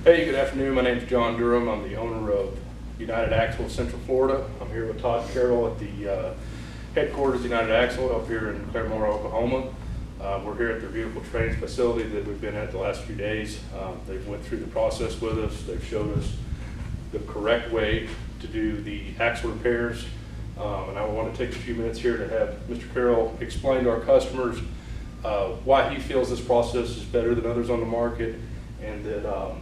Hey, good afternoon. My name is John Durham. I'm the owner of United Axle of Central Florida. I'm here with Todd Carroll at the headquarters of United Axle up here in Claremore, Oklahoma. We're here at their beautiful training facility that we've been at the last few days. They've went through the process with us. They've showed us the correct way to do the axle repairs. And I want to take a few minutes here to have Mr. Carroll explain to our customers why he feels this process is better than others on the market, and that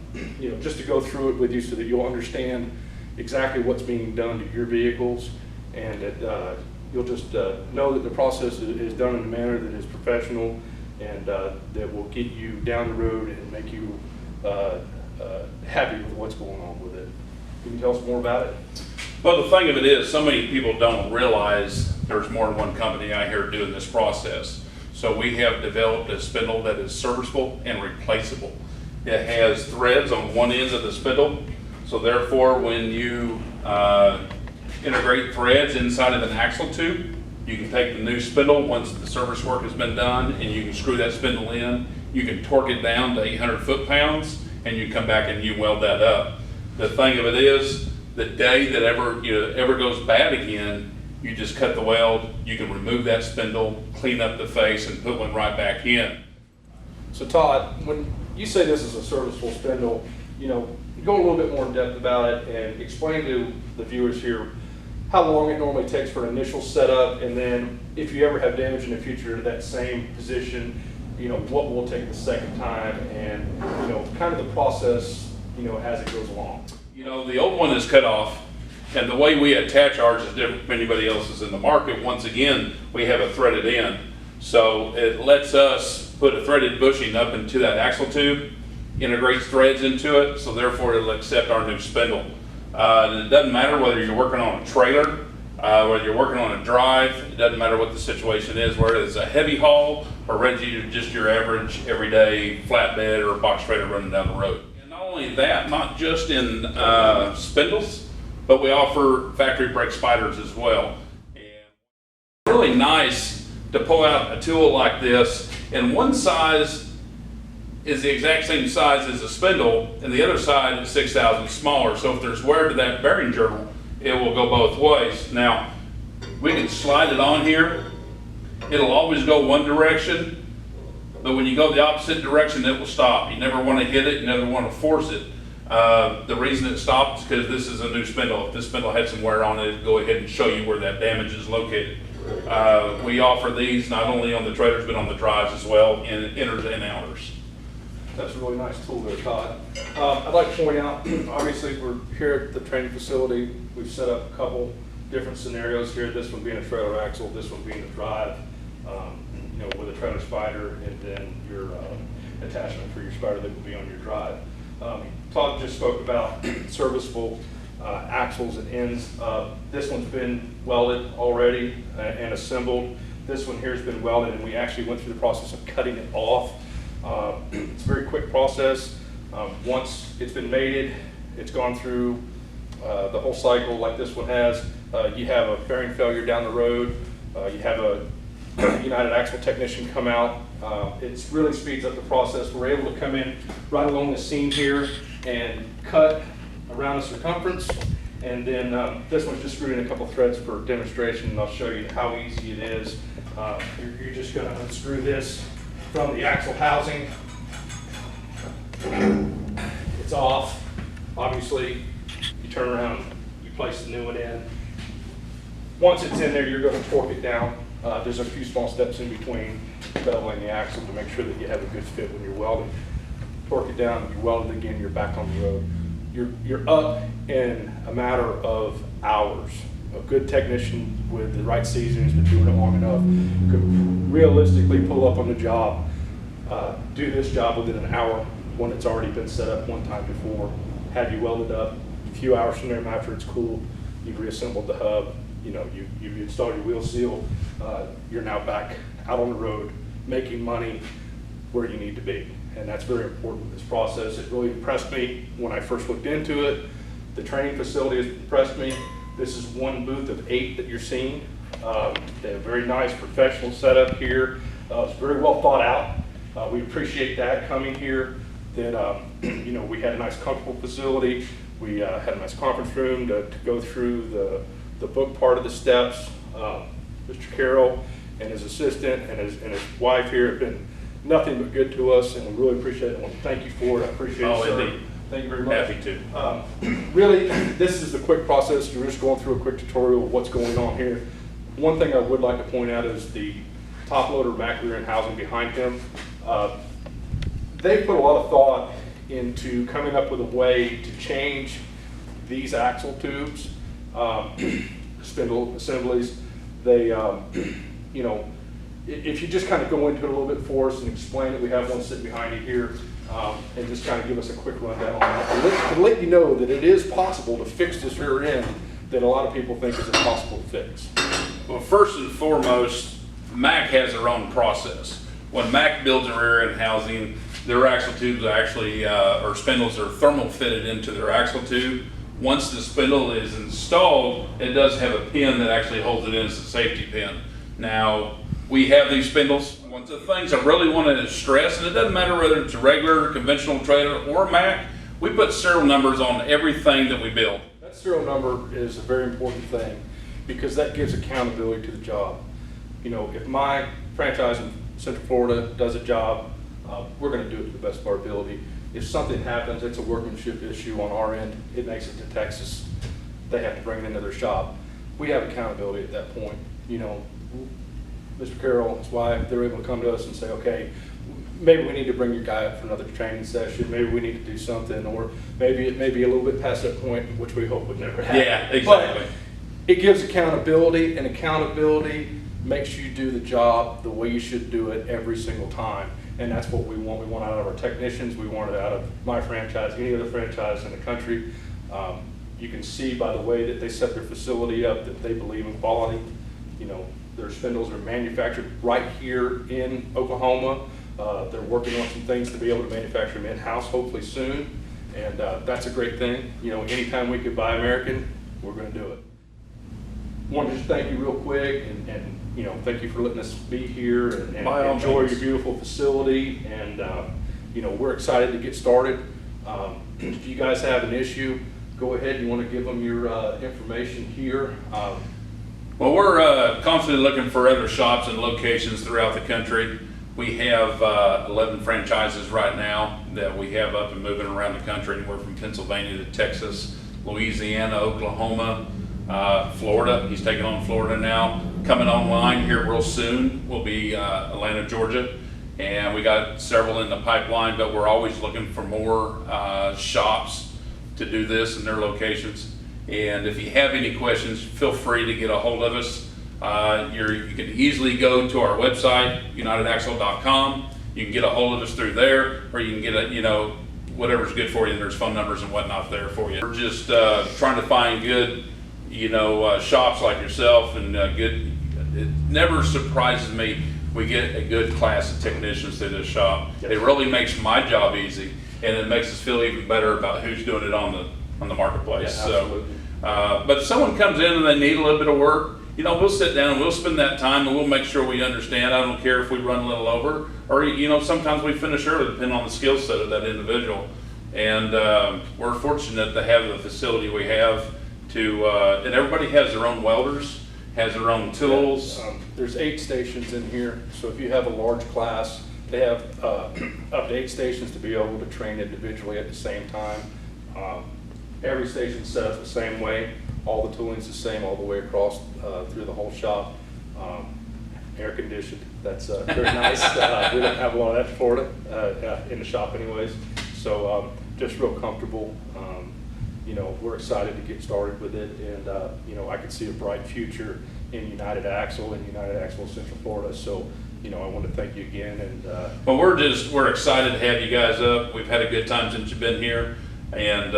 just to go through it with you so that you'll understand exactly what's being done to your vehicles, and that you'll just know that the process is done in a manner that is professional and that will get you down the road and make you happy with what's going on with it. Can you tell us more about it? Well, the thing of it is, so many people don't realize there's more than one company out here doing this process. So we have developed a spindle that is serviceable and replaceable. It has threads on one end of the spindle, so therefore when you integrate threads inside of an axle tube, you can take the new spindle once the service work has been done, and you can screw that spindle in. You can torque it down to 800 foot-pounds, and you come back and you weld that up. The thing of it is, the day that ever goes bad again, you just cut the weld, you can remove that spindle, clean up the face, and put one right back in. So Todd, when you say this is a serviceable spindle, go a little bit more in depth about it and explain to the viewers here how long it normally takes for an initial setup, and then if you ever have damage in the future to that same position, what will take the second time, and kind of the process as it goes along. The old one is cut off, and the way we attach ours is different from anybody else's in the market. Once again, we have a threaded end, so it lets us put a threaded bushing up into that axle tube, integrates threads into it, so therefore it'll accept our new spindle. And it doesn't matter whether you're working on a trailer, whether you're working on a drive, it doesn't matter what the situation is, whether it's a heavy haul or just your average everyday flatbed or a box trailer running down the road. And not only that, not just in spindles, but we offer factory brake spiders as well. And it's really nice to pull out a tool like this, and one size is the exact same size as a spindle, and the other side is 6 thousandths smaller. So if there's wear to that bearing journal, it will go both ways. Now, we can slide it on here. It'll always go one direction, but when you go the opposite direction, it will stop. You never want to hit it, you never want to force it. The reason it stops is because this is a new spindle. If this spindle had some wear on it, it'll go ahead and show you where that damage is located. We offer these not only on the trailers, but on the drives as well, in inners and outers. That's a really nice tool there, Todd. I'd like to point out, obviously we're here at the training facility. We've set up a couple different scenarios here, this one being a trailer axle, this one being a drive, with a trailer spider, and then your attachment for your spider that will be on your drive. Todd just spoke about serviceable axles and ends. This one's been welded already and assembled. This one here has been welded, and we actually went through the process of cutting it off. It's a very quick process. Once it's been mated, it's gone through the whole cycle like this one has. You have a bearing failure down the road. You have a United Axle technician come out. It really speeds up the process. We're able to come in right along the seam here and cut around the circumference. And then this one's just screwed in a couple threads for demonstration, and I'll show you how easy it is. You're just going to unscrew this from the axle housing. It's off. Obviously, you turn around, you place the new one in. Once it's in there, you're going to torque it down. There's a few small steps in between beveling the axle to make sure that you have a good fit when you're welding. Torque it down, you weld it again, you're back on the road. You're up in a matter of hours. A good technician with the right seasoning has been doing it long enough, could realistically pull up on the job, do this job within an hour when it's already been set up one time before, have you welded up. A few hours from there after it's cooled, you've reassembled the hub, you've installed your wheel seal, you're now back out on the road making money where you need to be. And that's very important with this process. It really impressed me when I first looked into it. The training facility has impressed me. This is one booth of 8 that you're seeing. They have a very nice professional setup here. It's very well thought out. We appreciate that coming here. that, you know, we had a nice comfortable facility. We had a nice conference room to go through the book part of the steps. Mr. Carroll and his assistant and his wife here have been nothing but good to us, and we really appreciate it. I want to thank you for it. I appreciate it, sir. Indeed. Thank you very much. Happy to. Really, this is the quick process. You're just going through a quick tutorial of what's going on here. One thing I would like to point out is the top loader Mack rear end housing behind him. They put a lot of thought into coming up with a way to change these axle tubes, spindle assemblies. They, you know, if you just kind of go into it a little bit for us and explain it, we have one sitting behind you here, and just kind of give us a quick rundown on that. To let you know that it is possible to fix this rear end that a lot of people think is impossible to fix. Well, first and foremost, Mack has their own process. When Mack builds a rear end housing, their axle tubes actually, or spindles are thermal fitted into their axle tube. Once the spindle is installed, it does have a pin that actually holds it in as a safety pin. Now, we have these spindles. One of the things I really want to stress, and it doesn't matter whether it's a regular, conventional trailer or Mack, we put serial numbers on everything that we build. That serial number is a very important thing because that gives accountability to the job. You know, if my franchise in Central Florida does a job, we're going to do it to the best of our ability. If something happens, it's a workmanship issue on our end, it makes it to Texas, they have to bring it into their shop. We have accountability at that point. You know, Mr. Carroll, his wife, they're able to come to us and say, okay, maybe we need to bring your guy up for another training session, maybe we need to do something, or maybe it may be a little bit past that point, which we hope would never happen. Yeah, exactly. But it gives accountability, and accountability makes you do the job the way you should do it every single time. And that's what we want. We want it out of our technicians. We want it out of my franchise, any other franchise in the country. You can see by the way that they set their facility up that they believe in quality. You know, their spindles are manufactured right here in Oklahoma. They're working on some things to be able to manufacture them in-house hopefully soon. And that's a great thing. You know, anytime we could buy American, we're going to do it. Wanted to just thank you real quick and you know, thank you for letting us be here and enjoy your beautiful facility. And you know, we're excited to get started. If you guys have an issue, go ahead. You want to give them your information here. Well, we're constantly looking for other shops and locations throughout the country. We have 11 franchises right now that we have up and moving around the country, anywhere from Pennsylvania to Texas, Louisiana, Oklahoma, Florida. He's taking on Florida now. Coming online here real soon will be Atlanta, Georgia. And we got several in the pipeline, but we're always looking for more shops to do this in their locations. And if you have any questions, feel free to get a hold of us. You can easily go to our website, unitedaxle.com. You can get a hold of us through there, or you can get a, you know, whatever's good for you. There's phone numbers and whatnot there for you. We're just trying to find good, you know, shops like yourself, and good. It never surprises me. We get a good class of technicians to this shop. Yes. It really makes my job easy, and it makes us feel even better about who's doing it on the marketplace. Yeah, so, but if someone comes in and they need a little bit of work, you know, we'll sit down and we'll spend that time and we'll make sure we understand. I don't care if we run a little over, or you know, sometimes we finish early depending on the skill set of that individual. And we're fortunate to have the facility we have to, and everybody has their own welders, has their own tools. There's 8 stations in here, so if you have a large class, they have up to 8 stations to be able to train individually at the same time. Every station's set up the same way. All the tooling's the same all the way across through the whole shop. Air conditioned, that's very nice. We don't have a lot of that in Florida in the shop anyways. So just real comfortable. You know, we're excited to get started with it, and you know, I could see a bright future in United Axle and United Axle Central Florida. So, you know, I want to thank you again. And well, we're excited to have you guys up. We've had a good time since you've been here, and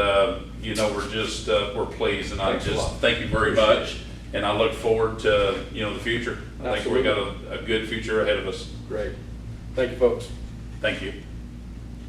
you know, we're pleased, and I just thank you very much. And I look forward to, you know, the future. I think we got a good future ahead of us. Great. Thank you, folks. Thank you.